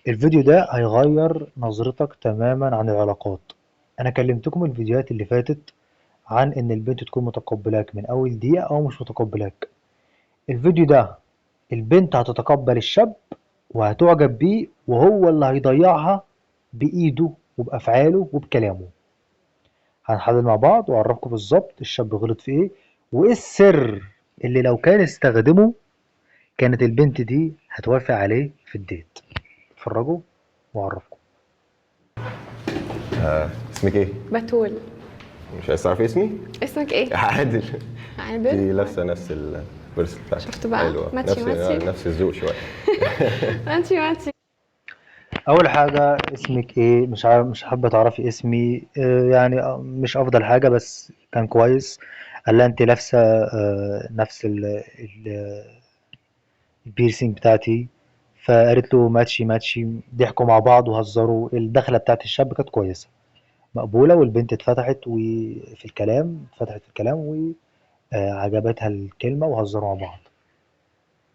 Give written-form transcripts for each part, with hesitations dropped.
الفيديو ده هيغير نظرتك تماما عن العلاقات. انا كلمتكم الفيديوهات اللي فاتت عن ان البنت تكون متقبلاك من اول دقيقة او مش متقبلاك. الفيديو ده البنت هتتقبل الشاب وهتعجب بيه، وهو اللي هيضيعها بإيده وبأفعاله وبكلامه. هنحلل مع بعض وأعرفكم بالظبط الشاب غلط في إيه، وإيه السر اللي لو كان استخدمه كانت البنت دي هتوافق عليه في الديت. اتفرجوا وأعرفكم. اسمك ايه؟ بتول. مش عايز تعرفي اسمي؟ اسمك ايه؟ عادل. عادل. دي لابسه نفس البرس بتاعك. شفت بقى؟ حلوة. ماتشي ماتشي. نفس الذوق شويه. ماتشي ماتشي. أول حاجة اسمك إيه؟ مش عارف، مش حابة تعرفي اسمي. يعني مش أفضل حاجة بس كان كويس. قال لها أنت لابسة نفس البيرسينج بتاعتي، فقالت له ماتشي ماتشي. ضحكوا مع بعض وهزروا. الدخلة بتاعت الشاب كانت كويسة مقبولة، والبنت اتفتحت وفي الكلام، اتفتحت في الكلام وعجبتها الكلمة وهزروا مع بعض.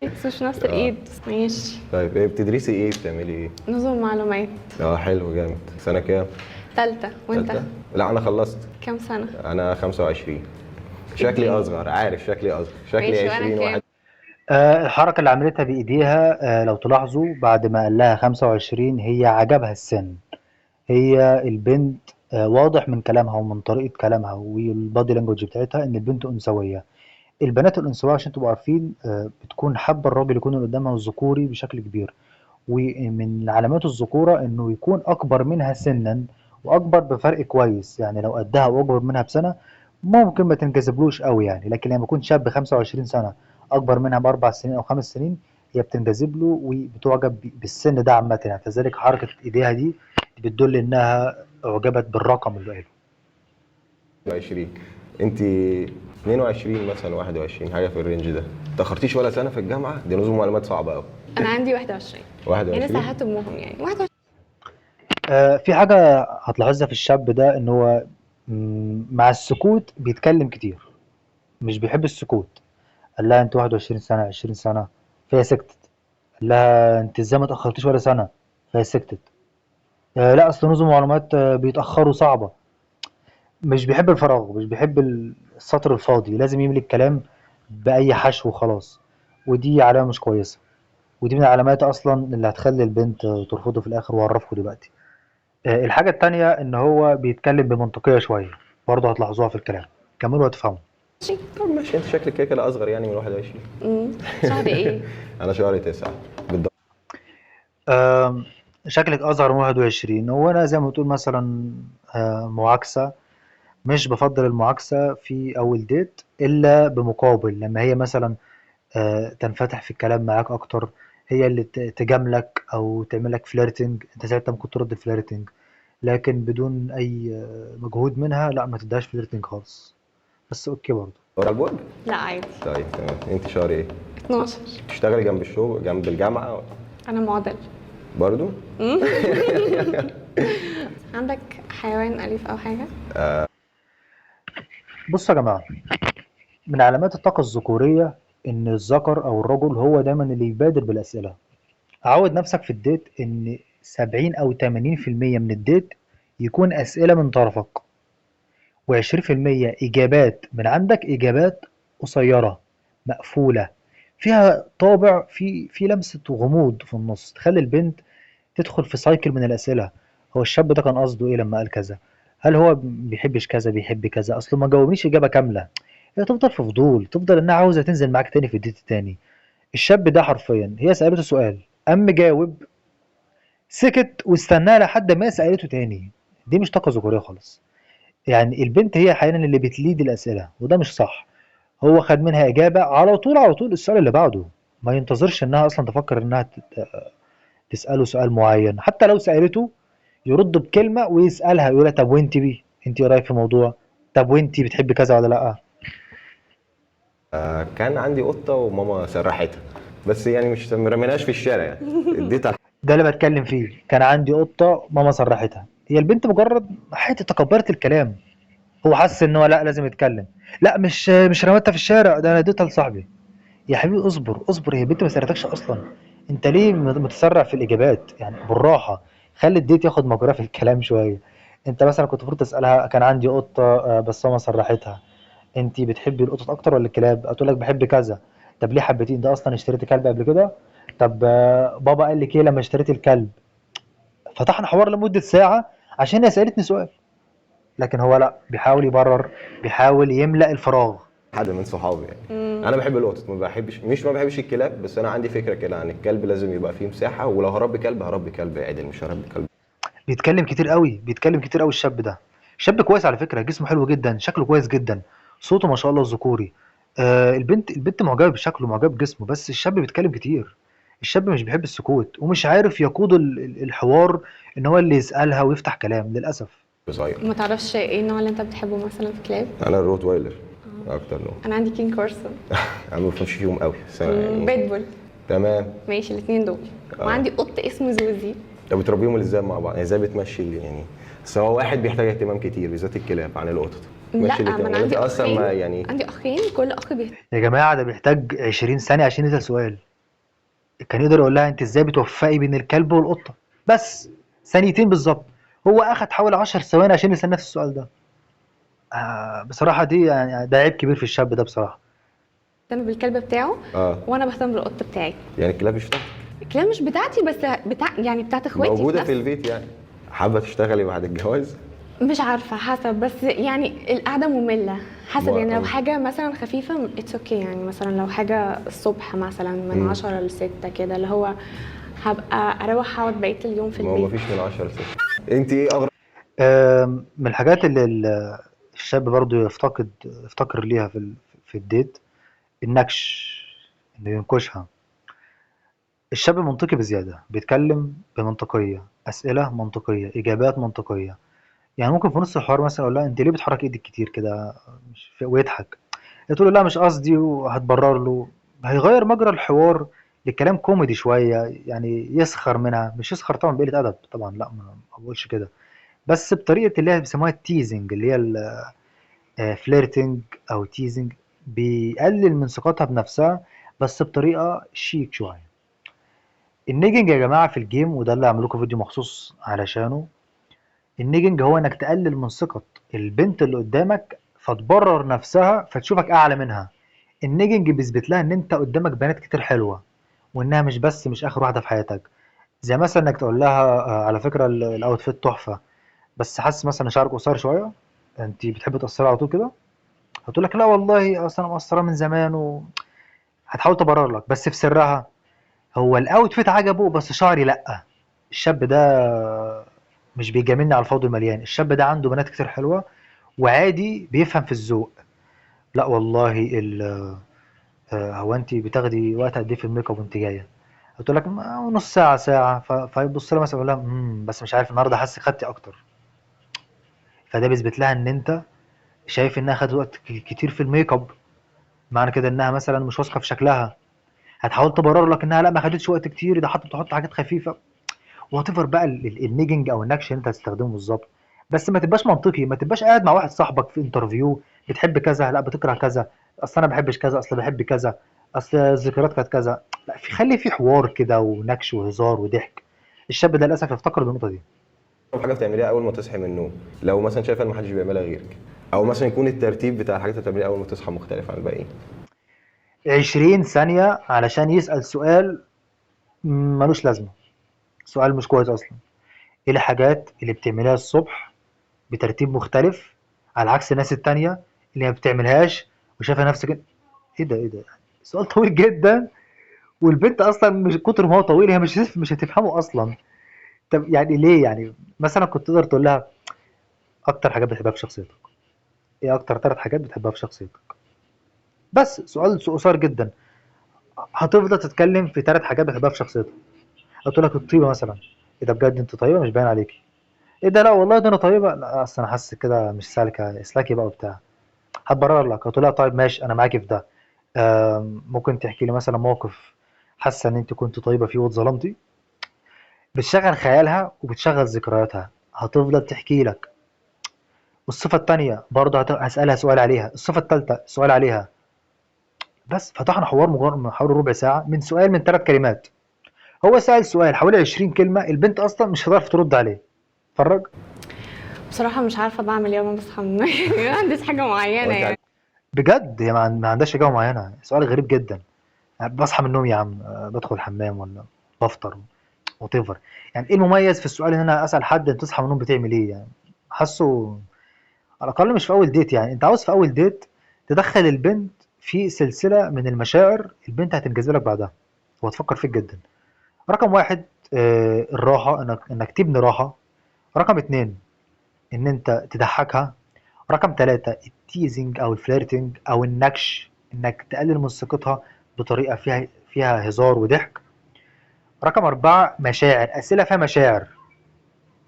بس مش نفس الايد. ماشي. طيب ايه بتدرسي ايه؟ بتعملي ايه؟ نظم معلومات. حلو جامد. سنه كام؟ تالتة. وانت؟ تالتة؟ لا انا خلصت. كام سنة؟ انا 25. شكلي اصغر، عارف شكلي اصغر، شكلي ماشي. وانا 20 كام؟ واحد. الحركة اللي عملتها بإيديها، لو تلاحظوا بعد ما قال لها 25 هي عجبها السن. هي البنت واضح من كلامها ومن طريقة كلامها والبادي لانجوج بتاعتها إن البنت أنثوية. البنات الأنثوية عشان تبقوا عارفين بتكون حابة الراجل يكون اللي قدامها الذكوري بشكل كبير، ومن علامات الذكورة إنه يكون أكبر منها سنا وأكبر بفرق كويس. يعني لو قدها وأكبر منها بسنة ممكن ما تنجذبلوش قوي يعني، لكن لما يكون شاب 25 سنة أكبر منها بأربع سنين أو خمس سنين هي بتنجذب له وبتعجب بالسن ده عامة يعني. كذلك حركة إيديها دي بتدل إنها أعجبت بالرقم اللي قاله. 20. انت 22 مثلا، 21 حاجه في الرينج ده. تاخرتيش ولا سنه في الجامعه؟ دي نظم معلومات صعبه قوي. انا عندي 21. يعني 21. ساعات امهم يعني 21. في حاجة هتلاحظها في الشاب ده إن هو مع السكوت بيتكلم كتير، مش بيحب السكوت. قال لها انت 21 سنة 20 سنة، فهي سكتت. قال لها انت ازاي ما تأخرتيش ولا سنة، فهي سكتت. لا اصل نظم معلومات بيتأخروا صعبة. مش بيحب الفراغ، مش بيحب السطر الفاضي، لازم يملي الكلام بأي حشو وخلاص. ودي علامة مش كويسة، ودي من العلامات اصلا اللي هتخلي البنت ترفضه في الاخر، وهعرفكم دلوقتي. الحاجة التانية ان هو بيتكلم بمنطقية شوية، برضه هتلاحظوها في الكلام. كملوا وهتفهموا. طب ماشي، انت شكلك كده كده اصغر يعني من 21. شهر ايه؟ انا شهر 9 بالضبط. آم، شكلك أصغر من 21. هو أنا زي ما تقول مثلا معاكسة. مش بفضل المعاكسة في أول ديت إلا بمقابل لما هي مثلا تنفتح في الكلام معاك أكتر، هي اللي تجاملك أو تعملك فليرتنج، أنت ساعتها ممكن ترد فليرتنج. لكن بدون أي مجهود منها لا، ما تديهاش فليرتنج خالص. بس أوكي برضه. ورا البرج. لا عادي. طيب تمام. انت شهر ايه؟ 12. بتشتغلي جنب الشغل جنب الجامعه انا معضل. برضو؟ عندك حيوان اليف او حاجة؟ بصوا يا جماعة، من علامات الطاقة الذكورية إن الذكر أو الرجل هو دايما اللي يبادر بالأسئلة. عود نفسك في الديت ان 70 او 80% من الديت يكون اسئلة من طرفك، و20% اجابات من عندك، اجابات قصيرة مقفولة فيها طابع، في لمسة غموض في النص تخلي البنت تدخل في سايكل من الاسئلة. هو الشاب ده كان قصده ايه لما قال كذا؟ هل هو بيحبش كذا، بيحب كذا؟ اصله ما جاوبنيش اجابة كاملة. هي تفضل في فضول، تفضل انها عاوزة تنزل معاك تاني في الديت التاني. الشاب ده حرفيا هي سألته سؤال قام جاوب، سكت واستناها لحد ما سألته تاني. دي مش طاقة ذكورية خالص. يعني البنت هي أحيانا اللي بتليد الأسئلة وده مش صح. هو خد منها إجابة على طول، على طول السؤال اللي بعده. ما ينتظرش إنها أصلا تفكر إنها تسأله سؤال معين. حتى لو سألته يرد بكلمة ويسألها، يقولها طب وانت بيه، انت ايه رأيك في الموضوع؟ طب وانت بتحبي كذا ولا لأ؟ كان عندي قطه وماما سرحتها، بس يعني مش ما رميناش في الشارع يعني. اديتها. ده اللي بتكلم فيه. كان عندي قطة ماما سرحتها. هي البنت مجرد حياتي تكبرت الكلام. هو حس ان هو لا لازم يتكلم. لا مش رميتها في الشارع، ده انا اديتها لصاحبي. يا حبيبي اصبر اصبر، هي بنت ما سالتكش اصلا. انت ليه متسرع في الاجابات؟ يعني بالراحه، خلي الديت ياخد مجراه في الكلام شويه. انت مثلا كنت المفروض تسالها كان عندي قطه بس ماما سرحتها، انت بتحبي القطط اكتر ولا الكلاب؟ هتقول لك بحب كذا. طب ليه حبيتيه؟ ده اصلا اشتريت كلب قبل كده؟ طب بابا قال لك ايه لما اشتريت الكلب؟ فتحنا حوار لمده ساعه عشان هي سالتني سؤال، لكن هو لا، بيحاول يبرر، بيحاول يملأ الفراغ. حد من صحابي يعني. انا بحب القطط، ما بحبش، مش ما بحبش الكلاب، بس انا عندي فكره كده عن الكلب، لازم يبقى فيه مساحه، ولو هربي كلب هربي كلب عادل، مش هربي كلب. بيتكلم كتير قوي، بيتكلم كتير قوي الشاب ده. شاب كويس على فكرة، جسمه حلو جدا، شكله كويس جدا، صوته ما شاء الله ذكوري. البنت معجبة بشكله، معجبة بجسمه، بس الشاب بيتكلم كتير. الشاب مش بيحب السكوت ومش عارف يقود الحوار، ان هو اللي يسألها ويفتح كلام للأسف. صغير. ما تعرفش ايه النوع اللي انت بتحبه مثلا في كلاب؟ انا الروت وايلر اكتر نوع. انا عندي كين كورسون. انا ما بفهمش فيهم قوي بس يعني. بيتبول. تمام. ماشي الاثنين دول. وعندي قط اسمه زوزي. طب بتربيهم ازاي مع بعض؟ يعني ازاي بتمشي يعني؟ بس هو واحد بيحتاج اهتمام كتير بالذات الكلاب عن القطط. لا ماشي ما الاهتمام، انا ولا انت عندي اصلا اخين. ما يعني. عندي اخين كل اخ بيهتم. يا جماعة ده بيحتاج 20 ثانية عشان يسأل سؤال. كان يقدر يقول لها انت ازاي بتوفقي بين الكلب والقطة؟ بس ثانيتين بالظبط. هو اخد حوالي 10 ثواني عشان يسأل نفس السؤال ده. بصراحة دي يعني ده عيب كبير في الشاب ده بصراحة. بالكلب بتاعه. اه وانا بهتم بالقط بتاعي. يعني الكلاب مش بتاعتك؟ الكلاب مش بتاعتي بس يعني بتاعت اخواتي موجوده في في نفس. البيت يعني. حابه تشتغلي بعد الجواز؟ مش عارفة حسب، بس يعني القعدة مملة حسب. يعني لو حاجة مثلا خفيفة اتس اوكي، يعني مثلا لو حاجة الصبح مثلا من 10 ل6 كده، اللي هو هبقى اروح اقعد بقية اليوم في ما هو البيت. مفيش من 10 ل6. انت ايه اغرب؟ من الحاجات اللي الشاب برضو يفتقر ليها في الديت، النكش، انه ينكشها. الشاب منطقي بزيادة، بيتكلم بمنطقية، أسئلة منطقية، إجابات منطقية. يعني ممكن في نص الحوار مثلا أقول لها أنت ليه بتحرك إيدك كتير كده؟ ويضحك. تقول له لا مش قصدي، وهتبرر له. هيغير مجرى الحوار لكلام كوميدي شوية، يعني يسخر منها، مش يسخر طبعا بقلة أدب طبعا، لا ما بقولش كده، بس بطريقة اللي هي بيسموها التيزنج، اللي هي فليرتنج أو تيزنج. بيقلل من ثقتها بنفسها بس بطريقة شيك شوية. النيجنج يا جماعة في الجيم، وده اللي هعمل لكم فيديو مخصوص علشانه. النيجنج هو انك تقلل من ثقة البنت اللي قدامك فتبرر نفسها فتشوفك اعلى منها. النيجنج بيثبت لها ان انت قدامك بنات كتير حلوة، وانها مش اخر واحدة في حياتك. زي مثلا انك تقول لها على فكرة الاوتفيت تحفة، بس حاسس مثلا شعرك قصير شوية، انت بتحبي تقصري على طول كده؟ هتقول لك لا والله اصل انا مقصرة من زمان، هتحاول تبرر لك بس في سرها. هو الاوتفيت عجبه بس شعري لا. الشاب ده مش بيجاملني على الفاضي المليان، الشاب ده عنده بنات كتير حلوة وعادي بيفهم في الذوق. لا والله هو انت بتاخدي وقت قد ايه في الميك اب وانت جايه؟ قلت لك نص ساعه ساعه، فيبص لها مثلا يقول لها بس مش عارف النهارده حاسس خدتي اكتر. فده بيثبت لها ان انت شايف انها خدت وقت كتير في الميك اب، معنى كده انها مثلا مش واثقه في شكلها. هتحاول تبرر لك انها لا ما خدتش وقت كتير، ده تحط حاجات خفيفه. وات ايفر بقى النيجنج او النكش اللي انت هتستخدمه بالظبط. بس ما تبقاش منطقي، ما تبقاش قاعد مع واحد صاحبك في انترفيو بتحب كذا لا بتكره كذا، اصل انا ما بحبش كذا اصل بحب كذا، اصل الذكريات كانت كذا. لا، خلي في حوار كده ونكش وهزار وضحك. الشاب ده للاسف يفتقر النقطه دي. حاجه بتعمليها اول ما تصحي من النوم، لو مثلا شايفه ان محدش بيعملها غيرك، او مثلا يكون الترتيب بتاع الحاجات اللي بتعمليها اول ما تصحى مختلف عن الباقيين. 20 ثانيه علشان يسال سؤال ملوش لازمه، سؤال مش كويس اصلا. ايه الحاجات اللي بتعمليها الصبح بترتيب مختلف على عكس الناس التانية اللي ما بتعملهاش وشايفه نفسك ايه ده؟ سؤال طويل جدا، والبنت اصلا مش كتر ما هو طويل هي مش هتفهمه اصلا. طب يعني ليه؟ يعني مثلا كنت تقدر تقول لها اكتر حاجات بتحبها في شخصيتك، ايه اكتر 3 حاجات بتحبها في شخصيتك؟ بس سؤال قصير جدا. هتفضل تتكلم في 3 حاجات بتحبها في شخصيتك. قلت لك الطيبه مثلا، ايه ده بجد انت طيبه مش باين عليكي؟ ايه ده لا والله ده انا طيبه، لا اصل انا حاسس كده مش سالكه اسلاكي بقى وبتاع. هتبرر لك، هتقول لها طيب ماشي انا معاكي في ده. ممكن تحكي لي مثلا موقف حاسه ان انت كنت طيبه فيه واتظلمتي؟ بتشغل خيالها وبتشغل ذكرياتها، هتفضل تحكي لك. والصفة التانية برضه هسألها سؤال عليها، الصفة التالتة سؤال عليها. بس فتحنا حوار حوالي ربع ساعة من سؤال من 3 كلمات. هو سأل سؤال حوالي 20 كلمة، البنت أصلا مش هتعرف ترد عليه. اتفرج. بصراحة مش عارفة بعمل ايه وانا بصحى من النوم. ما عنديش حاجة معينة وانت يعني. بجد هي ما عندهاش إجابة معينة، سؤال غريب جدا. يعني بصحى من النوم يا عم، بدخل الحمام ولا بفطر whatever. يعني ايه المميز في السؤال ان انا اسال حد انت تصحى من النوم بتعمل ايه؟ يعني حاسه على الاقل مش في اول ديت. يعني انت عاوز في اول ديت تدخل البنت في سلسله من المشاعر البنت هتنجذب لك بعدها وهتفكر فيك جدا. رقم واحد الراحه، انك تبني راحه. رقم اتنين ان انت تضحكها. رقم ثلاثة التيزنج او الفليرتنج او النكش، انك تقلل من ثقتها بطريقه فيها هزار وضحك. رقم أربعة مشاعر، أسئلة فيها مشاعر.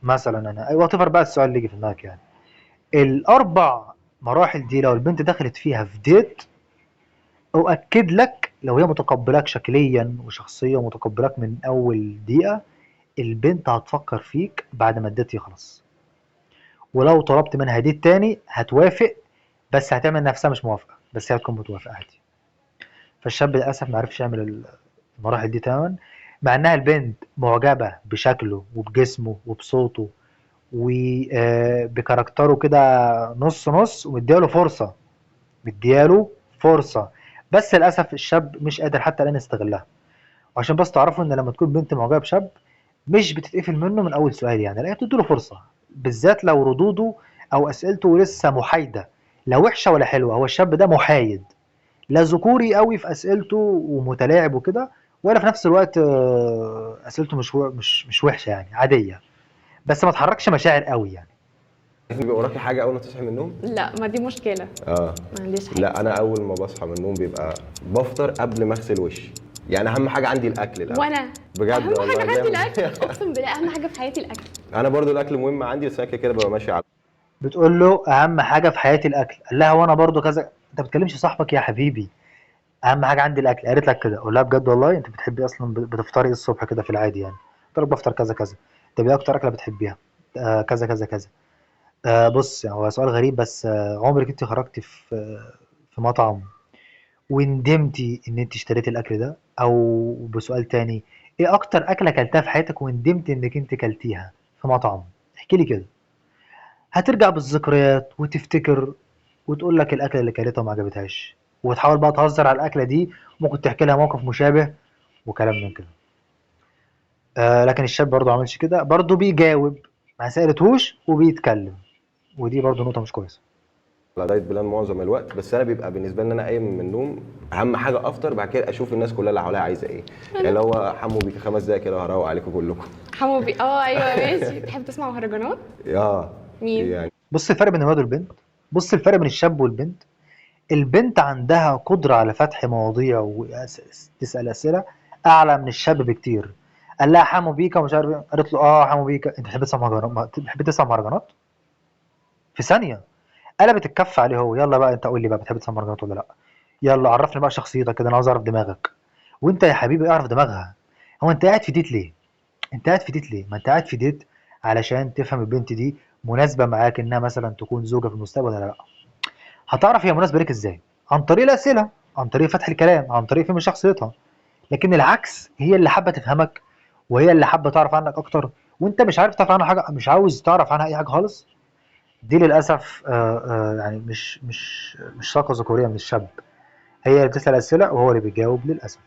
مثلا أنا وات ايفر بقى السؤال اللي يجي في دماغك يعني. الأربع مراحل دي لو البنت دخلت فيها في ديت، أؤكد لك لو هي متقبلاك شكليا وشخصيا ومتقبلاك من أول دقيقة، البنت هتفكر فيك بعد ما الديت يخلص. ولو طلبت منها ديت تاني هتوافق، بس هتعمل نفسها مش موافقة، بس هي هتكون متوافقة عادي. فالشاب للأسف معرفش يعمل المراحل دي تماما، مع انها البنت معجبة بشكله وبجسمه وبصوته وبكاركتره كده نص نص، ومدياله فرصة، مدياله فرصة. بس للأسف الشاب مش قادر حتى الآن يستغلها. وعشان بس تعرفوا ان لما تكون بنت معجبة بشاب مش بتتقفل منه من أول سؤال، يعني لا، هي بتديله فرصة، بالذات لو ردوده أو أسئلته لسه محايدة، لا وحشة ولا حلوة. هو الشاب ده محايد، لا ذكوري قوي في اسئلته ومتلاعب وكده، ولا في نفس الوقت اسئلته مش وحشه، يعني عاديه، بس ما تحركش مشاعر قوي يعني. بيبقى وراكي حاجه اول ما تصحي من النوم؟ لا، ما دي مشكلة. اه. ما عنديش حاجة. لا انا اول ما بصحى من النوم بيبقى بفطر قبل ما اغسل وشي. يعني اهم حاجه عندي الاكل الاول. وانا بجد اهم والله حاجة عندي جامد. الاكل، اقسم بالله اهم حاجة في حياتي الاكل. انا برضو الاكل مهم عندي، بس انا كده كده ببقى ماشي على. بتقول له اهم حاجه في حياتي الاكل، قال لها وانا برضو كذا. انت بتكلمش صاحبك يا حبيبي؟ اهم حاجه عندي الاكل، قالت لك كده، قول لها بجد والله انت بتحبي اصلا بتفطري ايه الصبح كده في العادي يعني؟ قلت لك بفطر كذا كذا. طب ايه اكتر اكله بتحبيها؟ كذا كذا كذا. بص يعني هو سؤال غريب، بس عمرك انت خرجتي في مطعم وندمتي ان انت اشتريتي الاكل ده؟ او بسؤال تاني، ايه اكتر اكله اكلتها في حياتك وندمتي انك انت كلتيها في مطعم؟ احكي لي كده. هترجع بالذكريات وتفتكر وتقول لك الاكله اللي كلتها وما عجبتهاش، وتحاول بقى تهزر على الاكله دي، ممكن تحكي لها موقف مشابه وكلام من كده. لكن الشاب برضه عملش كده، برضه بيجاوب، ما سالتهوش وبيتكلم، ودي برضه نقطه مش كويسه. دايت بلان معظم الوقت، بس انا بيبقى بالنسبه لي ان انا قايم من النوم اهم حاجه افطر، بعد كده اشوف الناس كلها اللي حواليا عايزه ايه. يعني لو هو حمو بيك 5 دقايق كده وهروق عليكم كلكم. حمو ايوه ماشي. تحب تسمع مهرجانات؟ اه. مين؟ يعني بص الفرق بين الولد والبنت، بص الفرق بين الشاب والبنت. البنت عندها قدرة على فتح مواضيع وتسأل أسئلة أعلى من الشاب بكتير. قال لها حمو بيكا ومش عارف إيه، قالت له حمو بيكا. أنت بتحب تسمع مهرجانات؟ بتحب تسمع مهرجانات؟ في ثانية قلبت الكف عليه هو. يلا بقى أنت قول لي بقى، بتحب تسمع مهرجانات ولا لأ؟ يلا عرفني بقى شخصيتك كده، أنا عاوز أعرف دماغك. وأنت يا حبيبي اعرف دماغها. هو أنت قاعد في ديت ليه؟ أنت قاعد في ديت ليه؟ ما أنت قاعد في ديت علشان تفهم البنت دي مناسبة معاك إنها مثلا تكون زوجة في المستقبل ولا لأ. هتعرف هي مناسبة ليك ازاي؟ عن طريق الأسئلة، عن طريق فتح الكلام، عن طريق فهم شخصيتها. لكن العكس، هي اللي حابة تفهمك وهي اللي حابة تعرف عنك أكتر، وأنت مش عارف تعرف عنها حاجة، مش عاوز تعرف عنها أي حاجة خالص. دي للأسف يعني مش طاقة ذكورية من الشاب. هي اللي بتسأل أسئلة وهو اللي بيجاوب للأسف.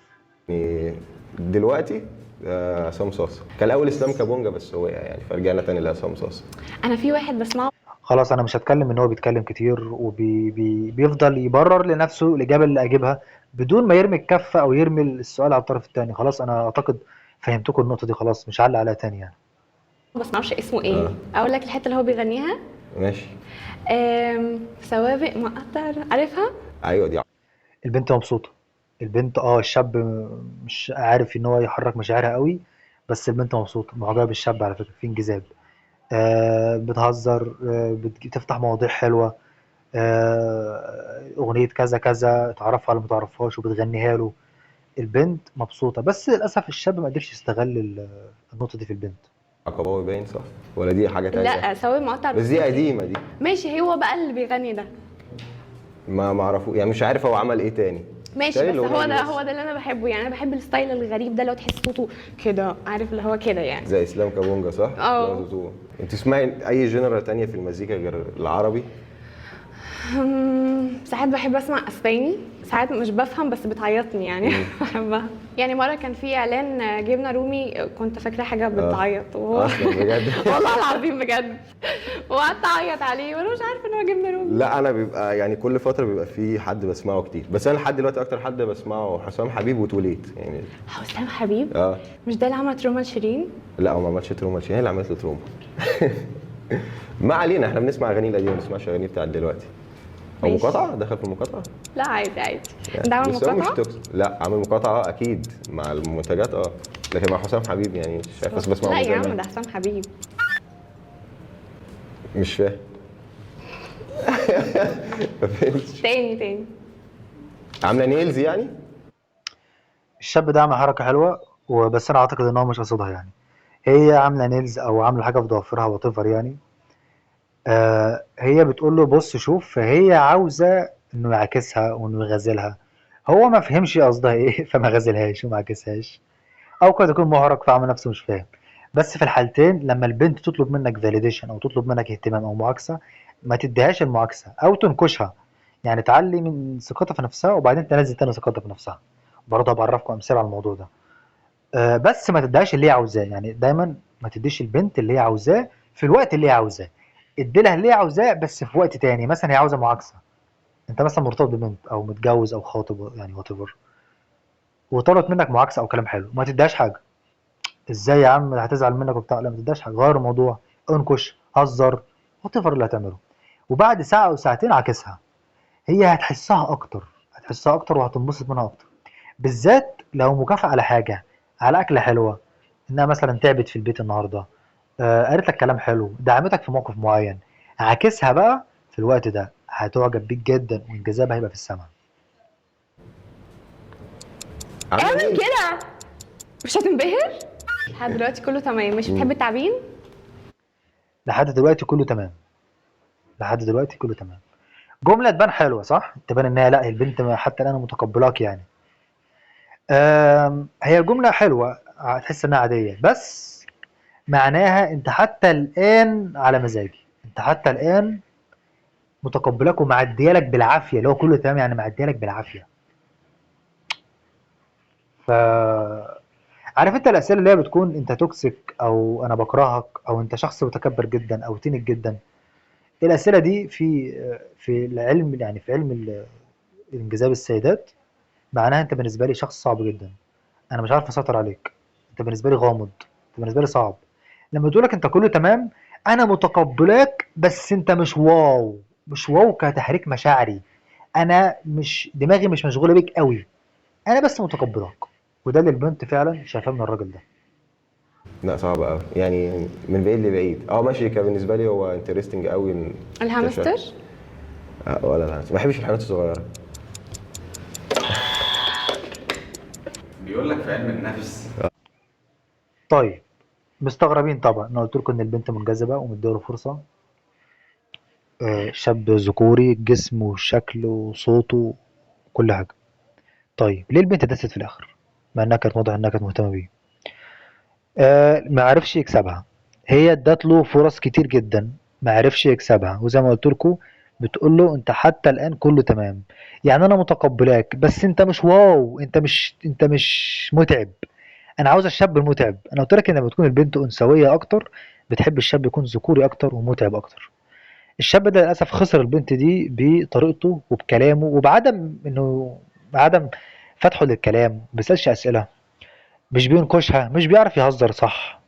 دلوقتي عصام صاصا كان الاول اسلام كابونجا، بس هو يعني فرجعنا تاني لعصام صاصا. انا في واحد بسمعه. خلاص أنا مش هتكلم إن هو بيتكلم كتير وبيفضل يبرر لنفسه الإجابة اللي أجيبها بدون ما يرمي الكفة أو يرمي السؤال على الطرف التاني. خلاص أنا أعتقد فهمتكم النقطة دي، خلاص مش هعلق عليها تاني يعني. بس معرفش اسمه ايه. اقول لك الحته اللي هو بيغنيها. ماشي. سوابق مقطر، عارفها؟ ايوه دي. البنت مبسوطة. البنت الشاب مش عارف ان هو يحرك مشاعرها قوي، بس البنت مبسوطة معجبة بالشاب على فكرة، في انجذاب. بتهزر، بتفتح مواضيع حلوة. اغنية كذا كذا تعرفها ولا متعرفهاش وبتغنيها له. البنت مبسوطة، بس للأسف الشاب ما قدرش يستغل النقطة دي في البنت. عقباوي باين صح ولا دي حاجه تانية؟ لا، سوابق مقطر. بس دي قديمه دي. ماشي، هو بقى اللي بيغني ده. ما اعرفه يعني، مش عارف هو عمل ايه تاني. ماشي، ستايل بس هو قريب ده بس. هو ده اللي انا بحبه يعني. انا بحب الستايل الغريب ده، لو تحس صوته كده، عارف اللي هو كده يعني. زي اسلام كابونجا صح؟ اه. اسلام توتو. انت تسمعي اي جنرا تانية في المزيكا غير العربي؟ ساعات بحب اسمع اسباني، ساعات مش بفهم بس بتعيطني يعني. بحبها يعني. مره كان في اعلان جبنه رومي، كنت فاكره حاجه بتعيط اصلا بجد. والله العظيم بجد. وقعدت اعيط عليه وانا مش عارفه ان هو جبنه رومي. لا انا بيبقى يعني كل فتره بيبقى في حد بسمعه كتير، بس انا لحد دلوقتي اكتر حد بسمعه حسام حبيب وتوليت يعني. حسام حبيب؟ اه. مش ده اللي عمل رومان شيرين؟ لا هو ما عملش تروما، هي اللي عملت له تروما. ما علينا، احنا بنسمع اغاني القديمه، ما بنسمعش اغاني بتاعت دلوقتي. او ماشي. مقاطعه، دخل في المقاطعه. لا عادي عادي. ده عمل بس هو مش مقاطعه؟ توكسيك. لا عامل مقاطعه اكيد مع المنتجات لكن مع حسام حبيب يعني مش عارف، بس بسمعه لا من يا عم، زمان. ده حسام حبيب. مش فاهم. ما فهمتش. تاني. عامله نيلز يعني؟ الشاب ده عمل حركة حلوة، وبس انا اعتقد ان هو مش قصدها يعني. هي عاملة نيلز او عاملة حاجة في ضوافرها واتيفر يعني. هي بتقول له بص شوف، فهي عاوزة انه يعاكسها وانه يغازلها. هو ما فهمش قصدها ايه فما غازلهاش وما عاكسهاش، او قد يكون محرج فعمل نفسه مش فاهم. بس في الحالتين لما البنت تطلب منك فاليديشن او تطلب منك اهتمام او معاكسة، ما تديهاش المعاكسة او تنكشها. يعني تعلي من ثقتها في نفسها وبعدين تنزل تاني ثقتها في نفسها. برضه بعرفكم امثله على الموضوع ده. بس ما تديهاش اللي هي عاوزاه، يعني دايما ما تديش البنت اللي هي عاوزاه في الوقت اللي هي عاوزاه. ادي لها اللي هي عاوزاه بس في وقت تاني. مثلا هي عاوزه معاكسه، انت مثلا مرتبط ببنت او متجوز او خاطب يعني وات ايفر، وطلبت منك معاكسه او كلام حلو، ما تديهاش حاجه. ازاي يا عم هتزعل منك وبتاع؟ لا ما تديهاش حاجه، غير الموضوع، انكش، هزر، وات ايفر اللي هتعمله. وبعد ساعه او ساعتين عاكسها، هي هتحسها اكتر، هتحسها اكتر وهتنبسط منها اكتر. بالذات لو مكافأة على حاجة، على أكلة حلوة، إنها مثلا تعبت في البيت النهاردة، قالت لك كلام حلو، دعمتك في موقف معين. عاكسها بقى في الوقت ده، هتعجب بيك جدا وانجذابها هيبقى في السماء. عامله اعمل نيلز. كده مش هتنبهر؟ لحد دلوقتي كله تمام. مش بتحب التعبين؟ لحد دلوقتي كله تمام. لحد دلوقتي كله تمام. جملة تبان حلوة صح؟ تبان إنها لا البنت حتى الآن متقبلاك يعني. هي جملة حلوة، هتحس إنها عادية، بس معناها أنت حتى الآن على مزاجي، أنت حتى الآن متقبلاك ومعديالك بالعافيه، اللي هو كله تمام يعني معديالك بالعافيه. ف عارف انت الاسئله اللي هي بتكون انت توكسيك او انا بكرهك او انت شخص متكبر جدا او تنك جدا. الاسئله دي في العلم يعني في علم انجذاب السيدات، معناها انت بالنسبه لي شخص صعب جدا، انا مش عارف اسيطر عليك، انت بالنسبه لي غامض، انت بالنسبه لي صعب. لما تقول لك انت كله تمام، انا متقبلاك بس انت مش واو، مش واو كتحريك مشاعري، انا مش دماغي مش مشغوله بيك قوي، انا بس متقبلاك. وده اللي البنت فعلا شايفاه من الراجل ده. لا صعب قوي يعني، من بعيد لبعيد. ماشي، كان بالنسبه لي هو انترستنج قوي ان الهامستر؟ ولا لا، ما بحبش الحيوانات الصغيره. بيقول لك في علم النفس. طيب، مستغربين طبعا انا قلت لكم ان البنت منجذبه ومديله فرصه. شاب ذكوري، جسمه وشكله وصوته كل حاجه. طيب ليه البنت دست في الاخر مع انها كانت واضح انها كانت مهتمه بيه؟ ما عرفش يكسبها. هي ادت له فرص كتير جدا، ما عرفش يكسبها، وزي ما قلت لكم بتقول له انت حتى الان كله تمام، يعني انا متقبلاك بس انت مش واو، انت مش متعب. انا عاوز الشاب المتعب. انا قلت لك ان لما تكون البنت انثويه اكتر، بتحب الشاب يكون ذكوري اكتر ومتعب اكتر. الشاب ده للاسف خسر البنت دي بطريقته وبكلامه وبعدم انه بعدم فتحه للكلام، ما بيسالش اسئله، مش بينكشها، مش بيعرف يهزر صح.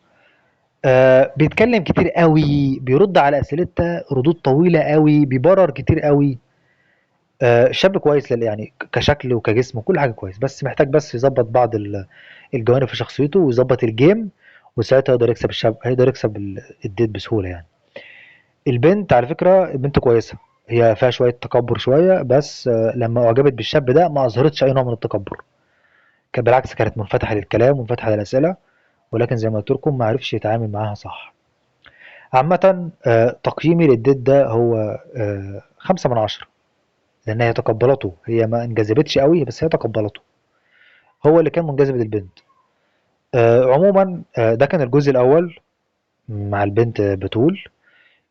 بيتكلم كتير قوي، بيرد على اسئلتها ردود طويله قوي، بيبرر كتير قوي. شاب كويس يعني كشكل وكجسم وكل حاجه كويس، بس محتاج بس يظبط بعض الجوانب في شخصيته ويظبط الجيم، وساعتها يقدر يكسب الشاب، هيقدر يكسب الديت بسهوله يعني. البنت على فكره البنت كويسه، هي فيها شويه تكبر شويه، بس لما اعجبت بالشاب ده ما اظهرتش اي نوع من التكبر، كان بالعكس كانت منفتحه للكلام ومنفتحه للاسئله، ولكن زي ما قلت لكم ما عرفش يتعامل معاها صح. عامة تقييمي للديت ده هو 5 من 10. لان هي تقبلته، هي ما انجذبتش قوي بس هي تقبلته، هو اللي كان منجذب للبنت. عموما ده كان الجزء الاول مع البنت بتول.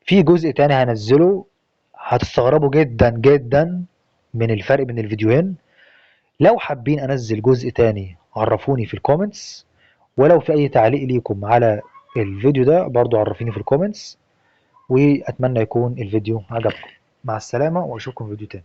في جزء تاني هنزله، هتستغربوا جدا جدا من الفرق بين الفيديوهين. لو حابين انزل جزء تاني عرفوني في الكومنتس، ولو في اي تعليق ليكم على الفيديو ده برضو عرفيني في الكومنتس، واتمنى يكون الفيديو عجبكم. مع السلامة واشوفكم في فيديو تاني.